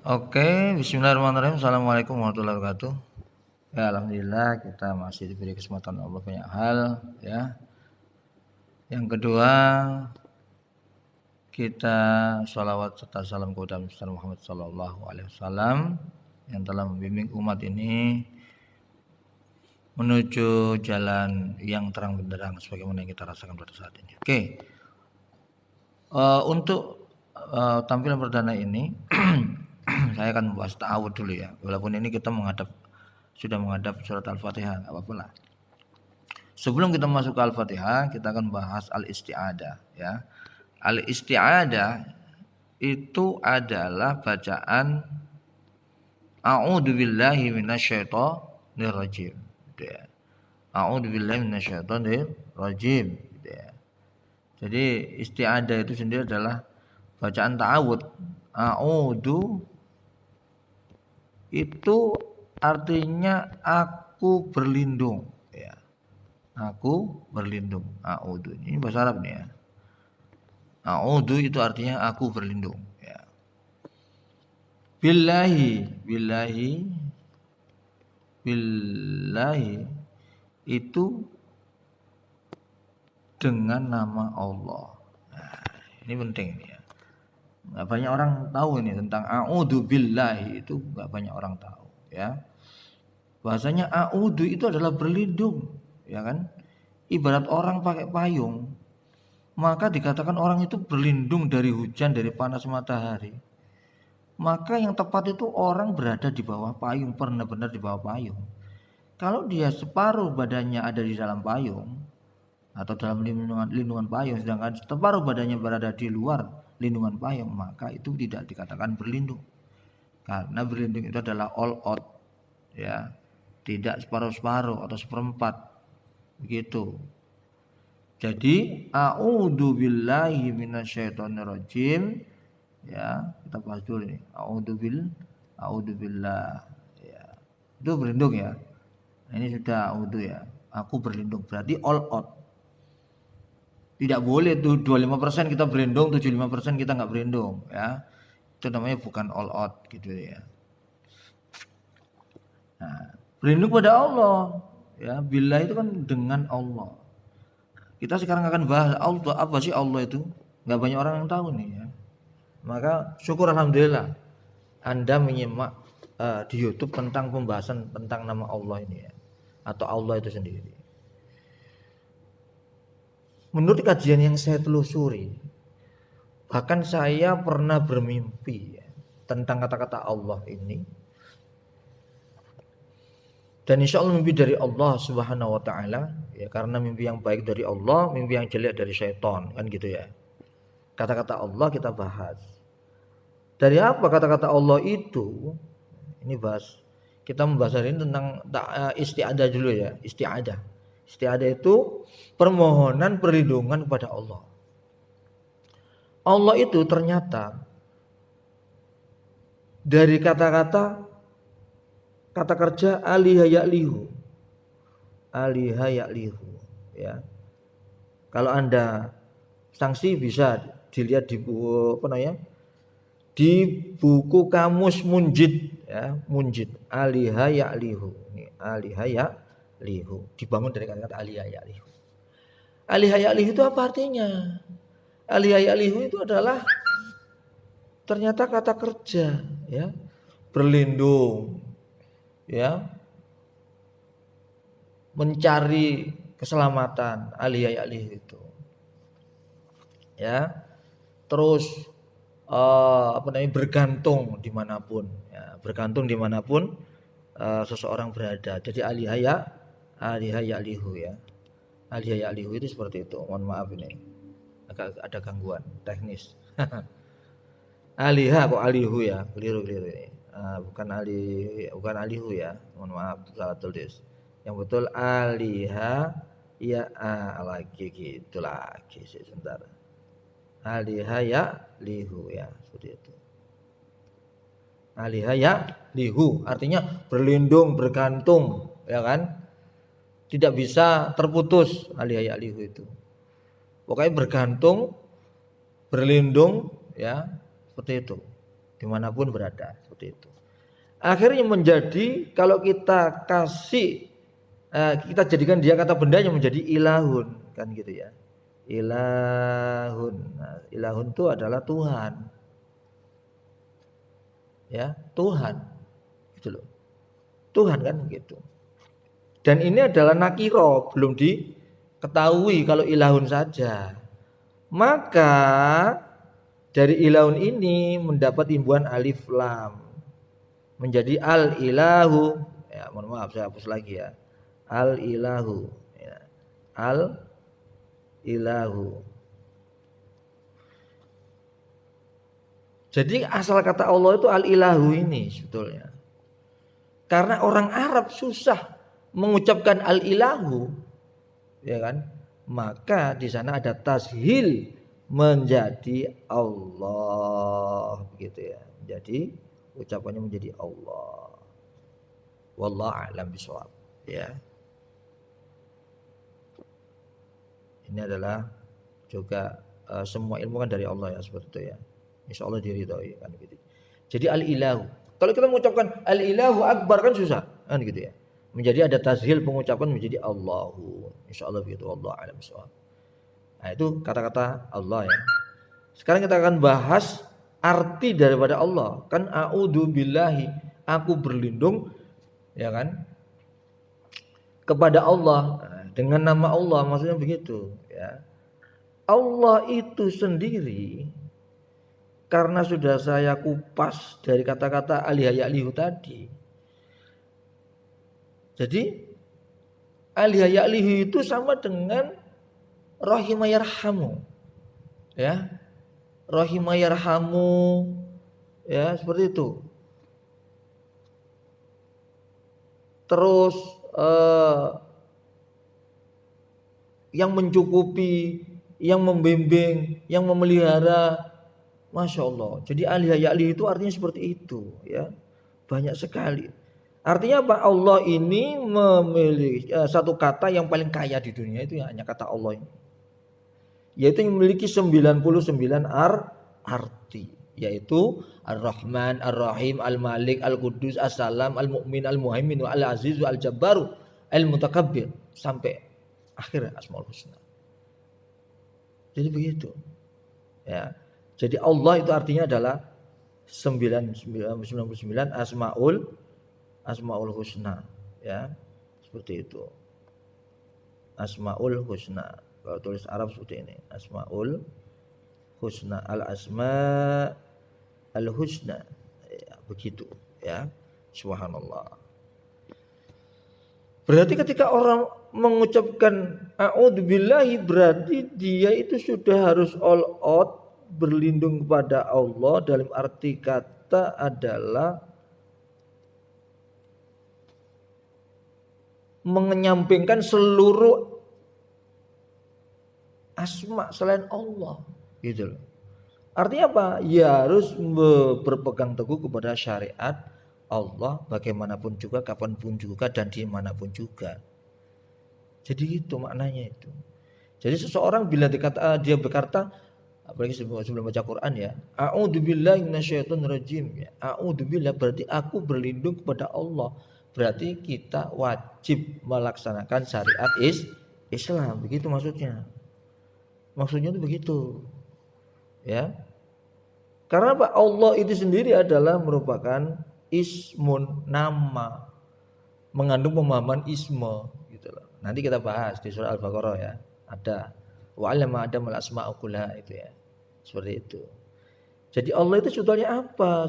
Oke, bismillahirrahmanirrahim. Assalamualaikum warahmatullahi wabarakatuh. Ya, alhamdulillah kita masih diberi kesempatan Allah banyak hal ya. Yang kedua, kita sholawat serta salam kepada Muhammad Sallallahu Alaihi Wasallam yang telah membimbing umat ini menuju jalan yang terang benderang sebagaimana yang kita rasakan pada saat ini. Oke, untuk tampilan perdana ini saya akan membahas ta'awud dulu ya. Walaupun ini kita sudah menghadap surat Al-Fatihah, enggak apa-apa lah. Sebelum kita masuk ke Al-Fatihah, kita akan bahas al-isti'adah ya. Al-isti'adah itu adalah bacaan a'udzubillahi minasyaitonir rajim gitu ya. A'udzubillahi minasyaitonir rajim gitu ya. Jadi isti'adah itu sendiri adalah bacaan ta'awud. A'udzu itu artinya aku berlindung ya. Aku berlindung. A'udzu. Ini bahasa Arab nih ya. A'udzu itu artinya aku berlindung ya. Billahi itu dengan nama Allah. Nah, ini penting ini ya. Nggak banyak orang tahu ini tentang a'udzu billahi, itu nggak banyak orang tahu ya. Bahasanya a'udzu itu adalah berlindung ya kan. Ibarat orang pakai payung, maka dikatakan orang itu berlindung dari hujan, dari panas matahari. Maka yang tepat itu orang berada di bawah payung, benar-benar di bawah payung. Kalau dia separuh badannya ada di dalam payung atau dalam lindungan payung, sedangkan separuh badannya berada di luar lindungan payung, maka itu tidak dikatakan berlindung. Karena berlindung itu adalah all out ya, tidak separuh-separuh atau seperempat begitu. Jadi a'udzu billahi minasyaitonir rajim ya, kita bahas dulu nih. A'udzu billah ya. Itu berlindung ya. Nah, ini sudah a'udzu ya. Aku berlindung berarti all out. Tidak boleh tuh 25% kita berlindung, 75% kita nggak berlindung ya. Itu namanya bukan all out gitu ya. Nah, berlindung pada Allah ya. Billah itu kan dengan Allah. Kita sekarang akan bahas Allah, apa sih Allah itu? Nggak banyak orang yang tahu nih ya. Maka syukur alhamdulillah Anda menyimak di YouTube tentang pembahasan tentang nama Allah ini ya, atau Allah itu sendiri. Menurut kajian yang saya telusuri, bahkan saya pernah bermimpi ya, tentang kata-kata Allah ini. Dan insya Allah mimpi dari Allah Subhanahu Wa Taala ya, karena mimpi yang baik dari Allah, mimpi yang jelek dari syaitan kan gitu ya. Kata-kata Allah kita bahas. Dari apa kata-kata Allah itu? Ini bahas. Kita membahas hari ini tentang isti'adah dulu ya. Isti'adah. Isti'adah itu permohonan perlindungan kepada Allah. Allah itu ternyata dari kata kerja aliha ya'lihu. Aliha ya'lihu ya. Kalau Anda sanksi bisa dilihat di buku apa namanya? Di buku kamus Munjid ya, Munjid aliha ya'lihu. Ini aliha ya'lihu dibangun dari kata-kata aliha ya'lihu. Aliha ya'lihu itu apa artinya? Aliha ya'lihu itu adalah ternyata kata kerja ya, berlindung ya, mencari keselamatan, aliha ya'lihu itu ya. Terus bergantung dimanapun ya, bergantung dimanapun seseorang berada. Jadi aliha ya'lihu ya. Aliha ya'lihu itu seperti itu. Mohon maaf ini agak ada gangguan teknis. Aliha kok alihu ya, keliru ini. Bukan alihu ya. Mohon maaf salah tulis. Yang betul aliha ya lagi gitu lagi sebentar. Aliha ya'lihu ya, seperti itu. Aliha ya'lihu artinya berlindung, bergantung ya kan? Tidak bisa terputus aliha ya'lihu itu. Pokoknya bergantung, berlindung ya, seperti itu. dimanapun berada, seperti itu. Akhirnya menjadi kalau kita kasih kita jadikan dia kata bendanya menjadi ilahun, kan gitu ya. Ilahun. Nah, ilahun itu adalah Tuhan. Ya, Tuhan. Gitu loh. Tuhan kan gitu. Dan ini adalah nakiro, belum diketahui kalau ilahun saja. Maka dari ilahun ini mendapat imbuhan alif lam menjadi al ilahu. Ya, mohon maaf saya hapus lagi ya. Al ilahu. Ya. Al ilahu. Jadi asal kata Allah itu al ilahu ini sebetulnya. Karena orang Arab susah mengucapkan al-ilahu, ya kan? Maka di sana ada tashil menjadi Allah, gitu ya. Jadi ucapannya menjadi Allah. Wallahu a'lam bishawab, ya. Ini adalah juga semua ilmu kan dari Allah ya, seperti itu ya. Insya Allah diridhoi kan gitu. Jadi al-ilahu. Kalau kita mengucapkan al-ilahu akbar kan susah kan gitu ya. Menjadi ada tashil pengucapan menjadi Allahu. Insyaallah begitu. Wallahu a'lam bishawab. Nah, itu kata-kata Allah ya. Sekarang kita akan bahas arti daripada Allah. Kan a'udzu billahi, aku berlindung ya kan kepada Allah. Nah, dengan nama Allah maksudnya begitu ya. Allah itu sendiri karena sudah saya kupas dari kata-kata alihayalihu tadi. Jadi alihayalihu itu sama dengan rahimayarhamu. Ya. Rahimayarhamu ya, seperti itu. Terus yang mencukupi, yang membimbing, yang memelihara. Masya Allah. Jadi alih-alih itu artinya seperti itu ya. Banyak sekali. Artinya apa? Allah ini memiliki satu kata yang paling kaya di dunia itu ya, hanya kata Allah ini. Yaitu memiliki 99 arti. Yaitu Ar-Rahman, Ar-Rahim, Al-Malik, Al-Qudus, As-Salam, Al-Mu'min, Al-Muhaimin, Al-Aziz, Al-Jabbar, Al-Mutakabbir. Sampai akhir Asmaul Husna. Jadi begitu. Ya. Jadi Allah itu artinya adalah 99 Asmaul Husna ya. Seperti itu. Asmaul Husna. Kalau tulis Arab seperti ini. Asmaul Husna, Al-Asma Al-Husna. Ya, begitu ya. Subhanallah. Berarti ketika orang mengucapkan a'udzubillahi berarti dia itu sudah harus all out berlindung kepada Allah, dalam arti kata adalah menyampingkan seluruh asma selain Allah gitu loh. Artinya apa? Ya harus berpegang teguh kepada syariat Allah bagaimanapun juga, kapanpun juga, dan dimanapun juga. Jadi itu maknanya itu. Jadi seseorang bila dia berkata, apalagi sebelum baca Quran ya, a'udzubillahi minasyaitonirrajim ya. A'udzubillah berarti aku berlindung kepada Allah. Berarti kita wajib melaksanakan syariat Islam, begitu maksudnya. Maksudnya itu begitu. Ya. Karena apa? Allah itu sendiri adalah merupakan ismun, nama, mengandung pemahaman isma gitu loh. Nanti kita bahas di surah Al-Baqarah ya. Ada wa 'allama Adam al-asma'a kullaha itu ya. Seperti itu. Jadi Allah itu sebetulnya apa?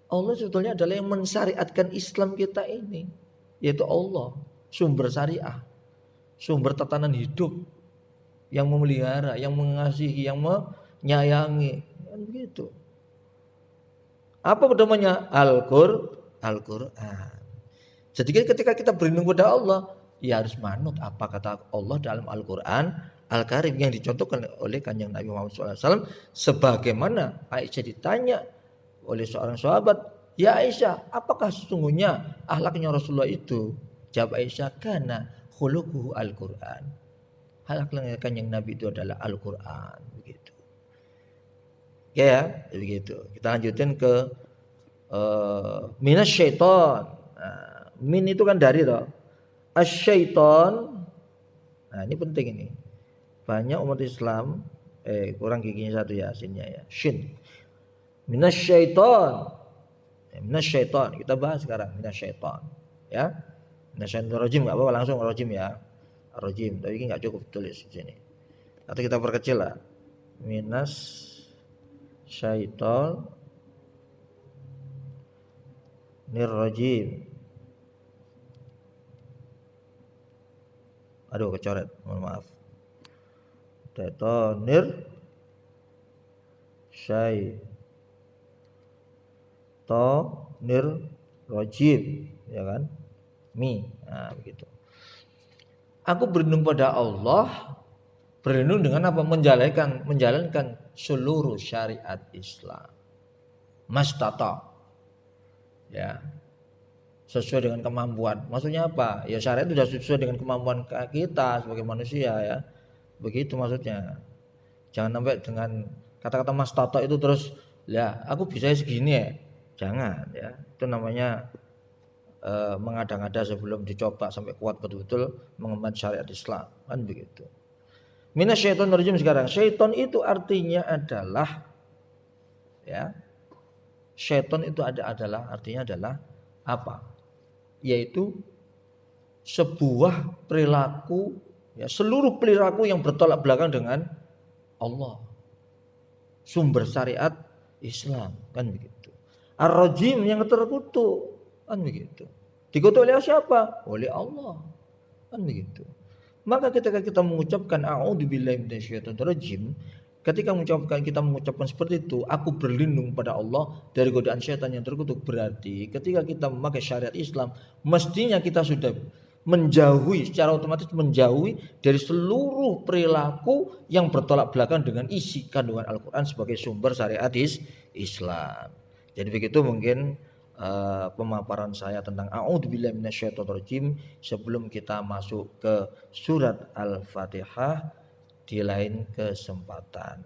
Allah sebetulnya adalah yang mensyariatkan Islam kita ini, yaitu Allah, sumber syariah, sumber tatanan hidup, yang memelihara, yang mengasihi, yang menyayangi, kan begitu. Apa namanya? Al-Qur'an. Jadi ketika kita berlindung kepada Allah, ya harus manut apa kata Allah dalam Al-Qur'an Al-Karim yang dicontohkan oleh Kanjeng Nabi Muhammad SAW. Sebagaimana Aisyah ditanya oleh seorang sahabat, ya Aisyah, apakah sesungguhnya akhlaknya Rasulullah itu? Jawab Aisyah, kana khuluquhu Al-Qur'an. Akhlaknya Kanjeng Nabi itu adalah Al-Qur'an, begitu. Ya, begitu. Kita lanjutin ke minasyaiton. Nah, min itu kan dari toh. Asyaiton. Nah, ini penting ini. Banyak umat Islam kurang giginya satu ya sinnya ya. Shin. Minasyaiton. Minasyaiton. Kita bahas sekarang minasyaiton. Ya. Minasyaiton rajim enggak apa-apa langsung rajim ya. Rajim, tapi ini enggak cukup tulis di sini. Atau kita perkecil lah. Minas syaiton nirrajim. Aduh kecoret, mohon maaf. Syaitonir syaitonir rajim, ya kan? Nah, begitu. Aku berlindung pada Allah, berlindung dengan apa? Menjalankan seluruh syariat Islam. Mastata. Ya. Sesuai dengan kemampuan. Maksudnya apa? Ya syariat itu sudah sesuai dengan kemampuan kita sebagai manusia ya. Begitu maksudnya. Jangan sampai dengan kata-kata mastata itu terus ya aku bisa segini ya. Jangan ya. Itu namanya mengada-ngada sebelum dicoba sampai kuat betul-betul mengemban syariat Islam. Kan begitu. Minasyaitonir rajim sekarang. Syaiton itu artinya adalah ya. Syaiton itu artinya adalah apa? Yaitu sebuah perilaku ya, seluruh perilaku yang bertolak belakang dengan Allah. Sumber syariat Islam kan begitu. Ar-rajim yang terkutuk kan begitu. Dikutuk oleh siapa? Oleh Allah. Kan begitu. Maka ketika kita mengucapkan a'udzubillahi minasyaitonir rajim, ketika kita mengucapkan seperti itu, aku berlindung pada Allah dari godaan syaitan yang terkutuk, berarti ketika kita memakai syariat Islam, mestinya kita sudah menjauhi, secara otomatis menjauhi dari seluruh perilaku yang bertolak belakang dengan isi kandungan Al-Quran sebagai sumber syariat Islam. Jadi begitu mungkin pemaparan saya tentang a'udzubillahi minasyaitonirrajim sebelum kita masuk ke surat Al-Fatihah di lain kesempatan.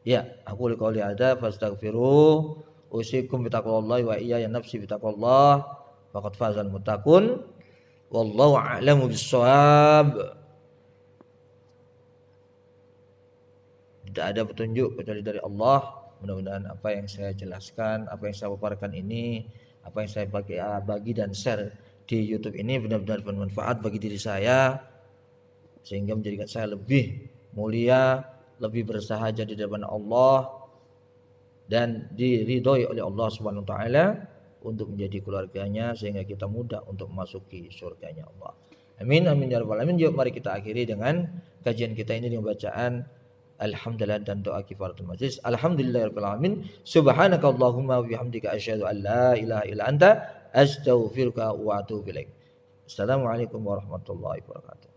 Ya, aku qouli hadza fastaghfiru usikum bitaqwallahi wa iyya nafsi bitaqwallah faqad fazal muttaqun wallahu a'lamu bissawab. Tidak ada petunjuk kecuali dari Allah. Mudah-mudahan apa yang saya jelaskan, apa yang saya paparkan ini, apa yang saya bagi dan share di YouTube ini benar-benar bermanfaat bagi diri saya sehingga menjadikan saya lebih mulia, lebih bersahaja di depan Allah dan diridhoi oleh Allah Subhanahu wa taala untuk menjadi keluarganya sehingga kita mudah untuk memasuki surganya Allah. Amin amin ya rabbal alamin. Yuk mari kita akhiri dengan kajian kita ini dengan bacaan alhamdulillah dan doa kifaratul majlis. Alhamdulillahirabbil alamin. Subhanakallahumma wa bihamdika asyhadu an la ilaha illa anta astaghfiruka wa atubu ilaik. Assalamualaikum warahmatullahi wabarakatuh.